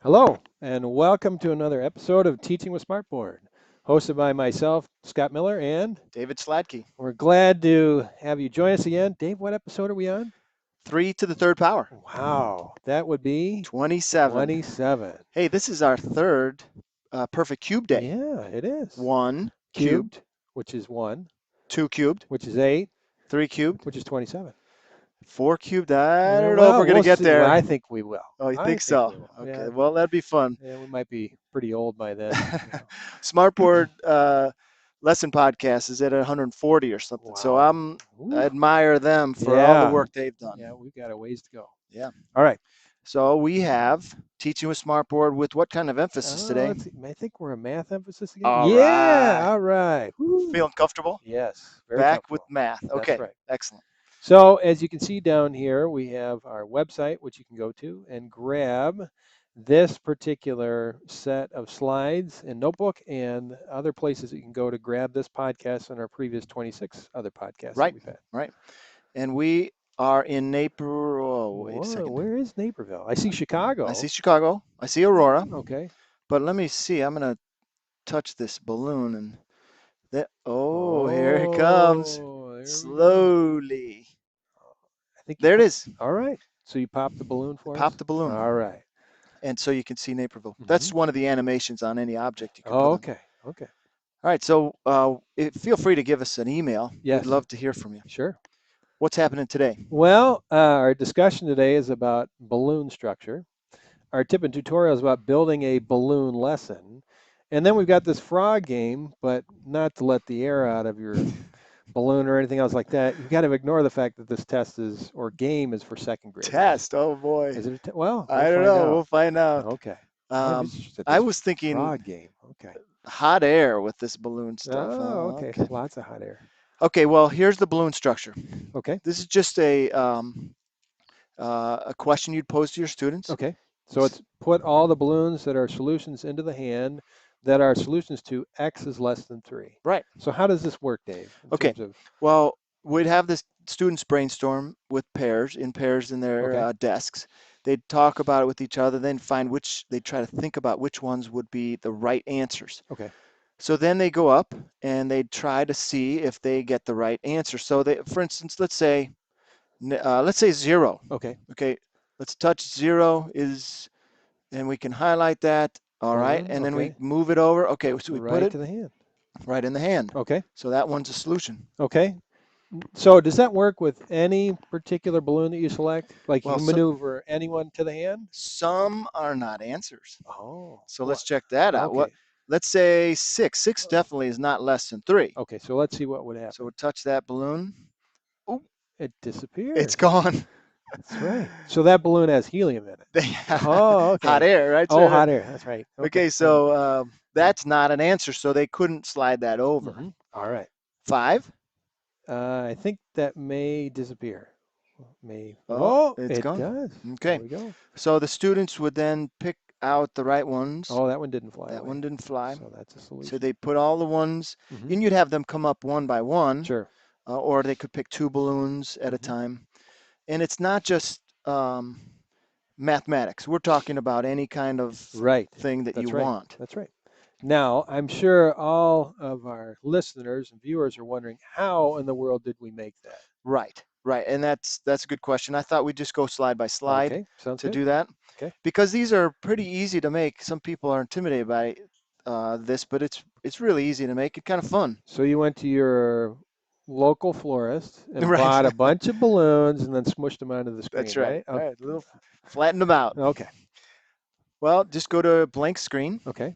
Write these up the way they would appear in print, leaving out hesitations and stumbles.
Hello, and welcome to another episode of Teaching with Smartboard, hosted by myself, Scott Miller, and David Sladkey. we're glad to have you join us again. Dave, what episode are we on? 3 to the third power. Wow, that would be 27. 27. Hey, this is our third perfect cube day. Yeah, it is. 1 cubed, Cubed, which is 1, 2 cubed, which is 8, 3 cubed, which is 27. 4 cubed. I don't know if Well, we're going to we'll get see. Well, there. I think we will. Oh, you I think think so? we will. Okay, Yeah, well, that'd be fun. yeah, we might be pretty old by then. Smartboard lesson podcast is at 140 or something. So Wow. I Ooh. admire them for all the Yeah. work they've done. Yeah, we've got a ways to go. Yeah. All right. So we have teaching with Smartboard with what kind of emphasis today? Let's see. I think we're a math emphasis again. All Yeah. right. All right. Woo. Feeling comfortable? Yes. Very Back with comfortable. math. That's Okay, right. excellent. So as you can see down here, we have our website, which you can go to and grab this particular set of slides and notebook and other places that you can go to grab this podcast and our previous 26 other podcasts that Right, we've had. right. And we are in Naperville. Oh, wait a Whoa, second. where is Naperville? I see I see Chicago. Chicago. I see Aurora. Okay. But let me see. I'm going to touch this balloon and that. Oh, here it comes. Oh, there we go. Slowly. I think you There it pop. is. All right. So you popped the balloon for Pop us? the balloon. All right. And so you can see Naperville. Mm-hmm. That's one of the animations on any object you can put Oh, on. okay. Okay. All right. So feel free to give us an email. We'd Yes. love to hear from you. Sure. What's happening today? Well, our discussion today is about balloon structure. Our tip and tutorial is about building a balloon lesson. And then we've got this frog game, but not to let the air out of your balloon or anything else like that. You've got to ignore the fact that this test is or game is for second graders. Test. Oh boy. Is it well, we'll I don't find know. out. We'll find out. Okay. I'm interested in I this was thinking frog game. Okay. hot air with this balloon stuff. Oh, okay. Okay. Lots of hot air. Okay. Well, here's the balloon structure. Okay. This is just a question you'd pose to your students. Okay. So it's put all the balloons that are solutions into the hand that are solutions to x is less than 3. Right. So how does this work, Dave, in Okay. terms of, Well, we'd have the students brainstorm with pairs in their okay, desks. They'd talk about it with each other, then they'd try to think about which ones would be the right answers. okay, So then they go up and they try to see if they get the right answer. So they, for instance, let's say 0. okay, Okay, let's touch 0 and we can highlight that. All right, balloon, and then we okay, move it over. Okay, so we put right it to the hand. right in the hand. Okay, So that one's a solution. okay. So does that work with any particular balloon that you select? Like you Well, can maneuver anyone to the hand? some are not answers. Oh, So what? let's check that out. Okay. Let's say 6. 6 definitely is not less than 3. Okay, so let's see what would So happen. we'll touch that balloon. Oh, It it's disappears. gone. That's right. So that balloon has helium in it. Oh, Hot okay. air, right? Oh, hot air. That's right. Okay. Okay, so that's not an answer, so they couldn't slide that over. All right. 5. I think that may disappear. May. Oh, Oh, it's it gone. does. There Okay, we go. so the students would then pick out the right ones. Oh, that one didn't fly That away. one didn't fly. So that's a So solution. they put all the ones, Hmm. and you'd have them come up one by one, Sure. or they could pick 2 balloons at a Hmm. time. And it's not just mathematics. We're talking about any kind of Right. thing that you That's right. want. That's right. Now, I'm sure all of our listeners and viewers are wondering how in the world did we make that? Right, right. And that's a good question. I thought we'd just go slide by slide Okay. Sounds to good. do that Okay. because these are pretty easy to make. Some people are intimidated by this, but it's really easy to make. It's kind of fun. So you went to your local florist and Right. bought a bunch of balloons and then smushed them onto the That's screen, right. right? All Okay. right, a little flatten them out. Okay. Well, just go to blank screen. Okay.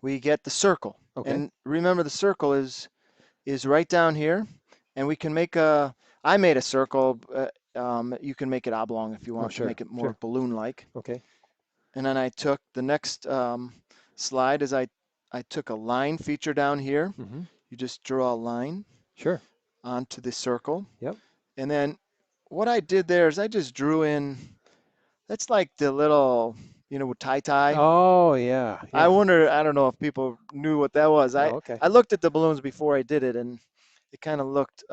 We get the circle. Okay. And remember the circle is right down here, and we can make I made a circle. You can make it oblong if you Oh, want to sure. make it more Sure. balloon-like. Okay. And then I took the next slide is I took a line feature down here. Mm-hmm. You just draw a line Sure. onto the circle. Yep. And then what I did there is I just drew in, that's like the little, tie. Oh, yeah. I Yeah. wonder, I don't know if people knew what that was. Oh, okay. I looked at the balloons before I did it, and it kind of looked,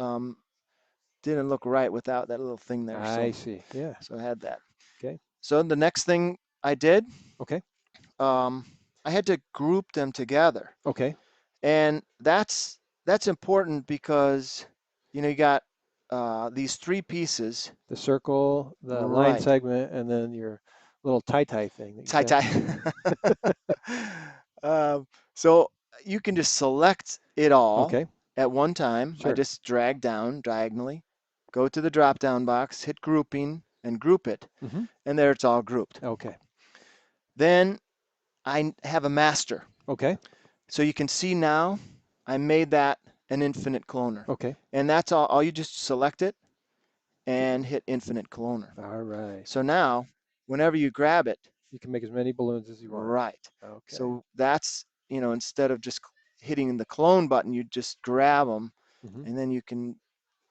didn't look right without that little thing there. I see. Yeah. So I had that. Okay. So the next thing I did Okay. I had to group them together. Okay. And that's important because, you got these three pieces. The circle, the line Right. segment, and then your little tie thing that you Tie said. tie. So you can just select it all Okay. at one time. I Sure. just drag down diagonally, go to the drop down box, hit grouping, and group it. Mm-hmm. And there it's all grouped. Okay. Then I have a master. Okay. So you can see now I made that an infinite cloner. Okay. And that's all you just select it and hit infinite cloner. All right. So now, whenever you grab it, You can make as many balloons as you want. right. Okay. So that's, instead of just hitting the clone button, you just grab them Mm-hmm. and then you can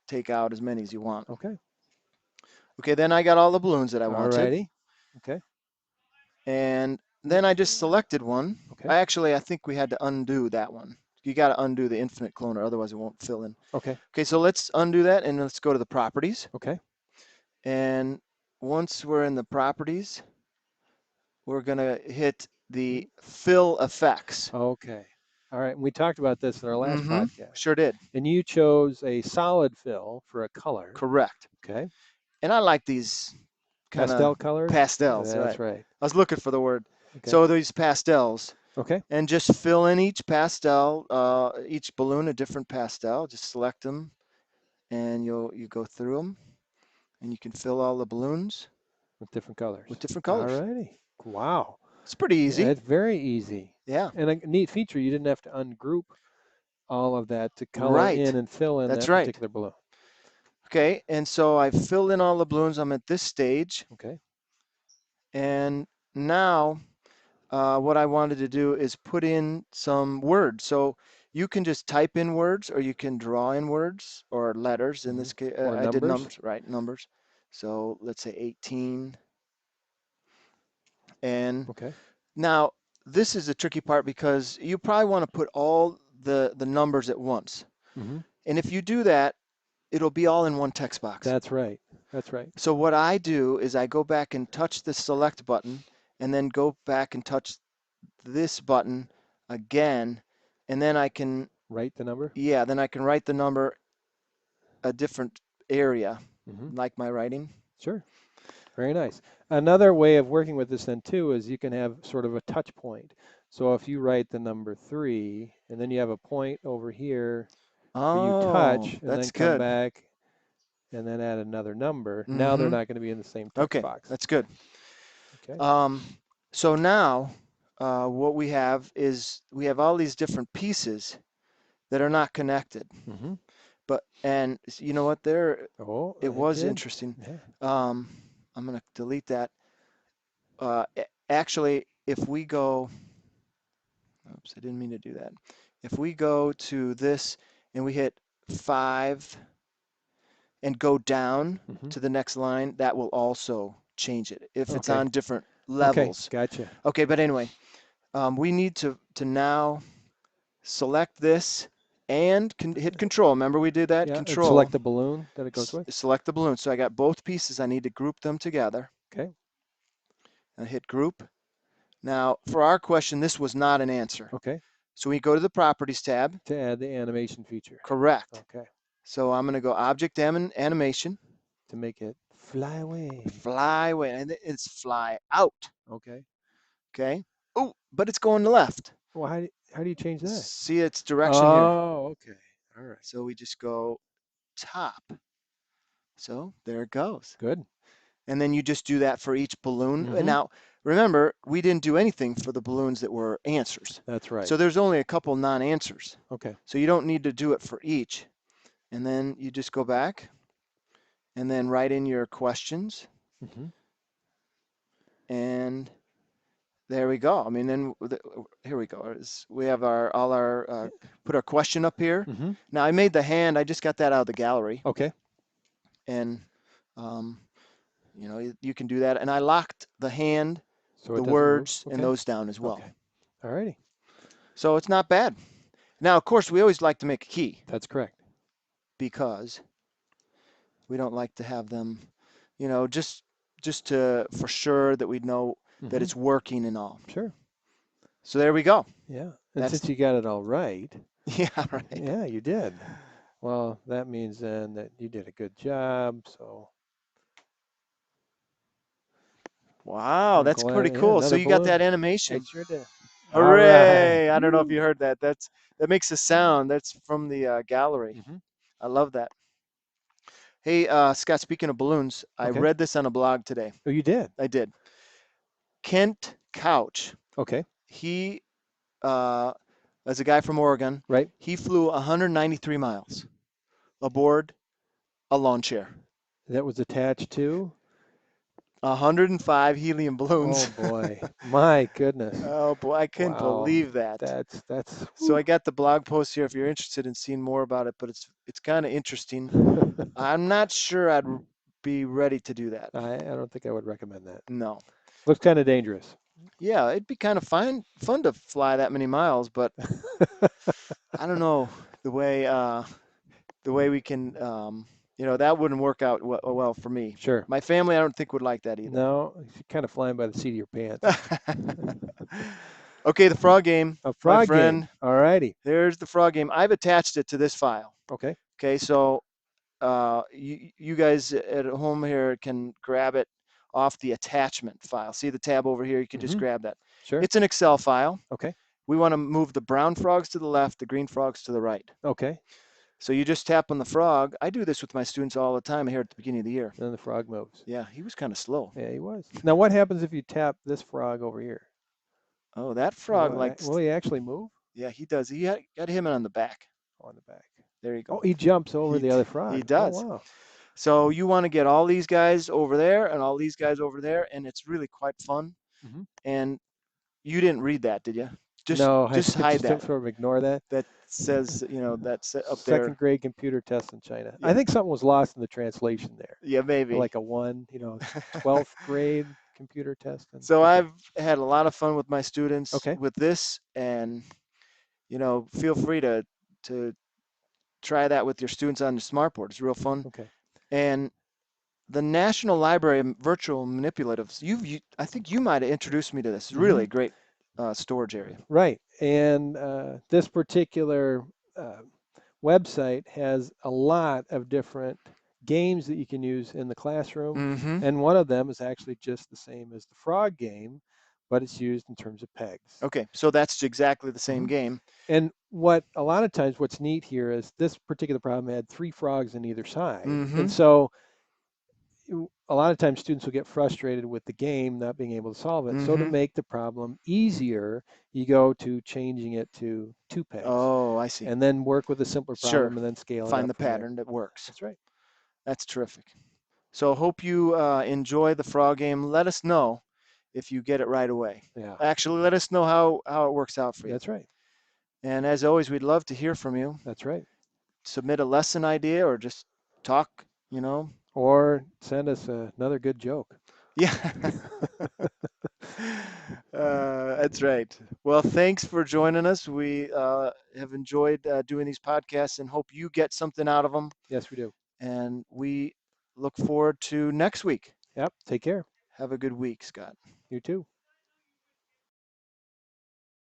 take out as many as you want. Okay. Okay, then I got all the balloons that I All wanted. righty. Okay. And then I just selected one. Okay. I think we had to undo that one. You got to undo the infinite cloner, otherwise it won't fill in. Okay. Okay, so let's undo that and let's go to the properties. Okay. And once we're in the properties, we're going to hit the fill effects. Okay. All right. And we talked about this in our last podcast. Sure did. And you chose a solid fill for a color. Correct. Okay. And I like these kind Pastel of colors? pastels. That's Right. right. I was looking for the word. Okay. So these pastels. Okay. And just fill in each pastel, each balloon a different pastel. Just select them, and you go through them, and you can fill all the balloons With different colors. with different colors. All righty. Wow. It's pretty easy. Yeah, it's very easy. Yeah. And a neat feature, you didn't have to ungroup all of that to color Right. in and fill in That's that right. particular balloon. Okay, and so I filled in all the balloons. I'm at this stage. Okay. And now what I wanted to do is put in some words. So you can just type in words or you can draw in words or letters. In this case, Or I did numbers. numbers, right? Numbers. So let's say 18. And Okay. now this is the tricky part because you probably want to put all the numbers at once. Mm-hmm. And if you do that, it'll be all in one text box. That's right. That's right. So what I do is I go back and touch the select button and then go back and touch this button again, and then I can Write the number? Yeah, then I can write the number a different area, like my writing. Sure. Very nice. Another way of working with this then too is you can have sort of a touch point. So if you write the number 3 and then you have a point over here where you touch and then that's come good. back and then add another number, now they're not going to be in the same text Okay, box. that's good. Okay. So now what we have is we have all these different pieces that are not connected. And you know what? It was interesting. Yeah. I'm going to delete that. Actually, if we go, oops, I didn't mean to do that. If we go to this and we hit 5 and go down to the next line, that will also change it if it's on different levels. Okay, gotcha. Okay, but anyway, we need to now select this and hit control. Remember we did that? Yeah, Control. select the balloon that it goes with. Select the balloon. So I got both pieces. I need to group them together. Okay. And hit group. Now, for our question, this was not an answer. Okay. So we go to the Properties tab. To add the animation feature. Correct. Okay. So I'm going to go Object Animation. To make it fly away. Fly away. And it's fly out. Okay. Okay. Oh, but it's going left. Well, how do you change that? See its direction here. Oh, okay. All right. So we just go top. So there it goes. Good. And then you just do that for each balloon. And now, remember, we didn't do anything for the balloons that were answers. That's right. So there's only a couple non-answers. Okay. So you don't need to do it for each. And then you just go back and then write in your questions. And there we go. I mean, then here we go. We have put our question up here. Now I made the hand. I just got that out of the gallery. Okay. And you can do that. And I locked the hand, so the words, and those down as well. Okay. All righty. So it's not bad. Now, of course, we always like to make a key. That's correct. Because we don't like to have them, just for sure that we know that it's working and all. Sure. So there we go. Yeah. And That's since you got it all right, yeah, right. yeah, you did. Well, that means then that you did a good job. So Wow, I'm that's pretty glad. Yeah, cool. So another you got that balloon. I animation. sure did. All right. Hooray! I don't know if Woo. you heard that. That makes a sound. That's from the gallery. Hmm. I love that. Hey, Scott, speaking of balloons, I Okay. read this on a blog today. Oh, you did. I did. Kent Couch. Okay. He, uh, as a guy from Oregon, Right. he flew 193 miles aboard a lawn chair. That was attached to. 105 helium Oh balloons. boy. My goodness. Oh boy, I couldn't Wow. believe that. That's. So Whew. I got the blog post here if you're interested in seeing more about it, but it's kind of interesting. I'm not sure I'd be ready to do that. I don't think I would recommend that. No. Looks kind of dangerous. Yeah, it'd be kind of fun to fly that many miles, but I don't know the way we can that wouldn't work out well for me. Sure. My family I don't think would like that either. No, you're kind of flying by the seat of your pants. Okay, the frog game, A my frog friend. game. All righty. There's the frog game. I've attached it to this file. Okay. Okay, so you guys at home here can grab it off the attachment file. See the tab over here? You can just Mhm. grab that. Sure. It's an Excel file. Okay. We want to move the brown frogs to the left, the green frogs to the right. Okay. So you just tap on the frog. I do this with my students all the time here at the beginning of the year. Then the frog moves. Yeah, he was kind of slow. Yeah, he was. Now, what happens if you tap this frog over here? Oh, that frog likes. Will he actually move? Yeah, he does. He got him on the back. On the back. There you go. Oh, he jumps over the other frog. He does. Oh, wow. So you want to get all these guys over there and all these guys over there, and it's really quite fun. Mhm. And you didn't read that, did you? No, Just hide just that. sort of ignore that. That says, that's up Second there. grade computer test in China. Yeah. I think something was lost in the translation there. Yeah, maybe. Like a 1, 12th grade computer test. So Okay. I've had a lot of fun with my students Okay. with this, and feel free to try that with your students on the smartboard. It's real fun. Okay. And the National Library of Virtual Manipulatives. I think you might have introduced me to this. Really great storage area. Right. And this particular website has a lot of different games that you can use in the classroom. Mm-hmm. And one of them is actually just the same as the frog game, but it's used in terms of pegs. Okay, so that's exactly the same game. And a lot of times what's neat here is this particular problem had 3 frogs on either side. And so a lot of times students will get frustrated with the game not being able to solve it. So to make the problem easier, you go to changing it to 2 pegs. Oh, I see. And then work with a simpler problem and then scale it up. Find the pattern that works. That's right. That's terrific. So hope you enjoy the frog game. Let us know if you get it right away. Yeah. Actually, let us know how it works out for you. That's right. And as always, we'd love to hear from you. That's right. Submit a lesson idea or just talk, Or send us another good joke. Yeah. That's right. Well, thanks for joining us. We have enjoyed doing these podcasts and hope you get something out of them. Yes, we do. And we look forward to next week. Yep. Take care. Have a good week, Scott. You too.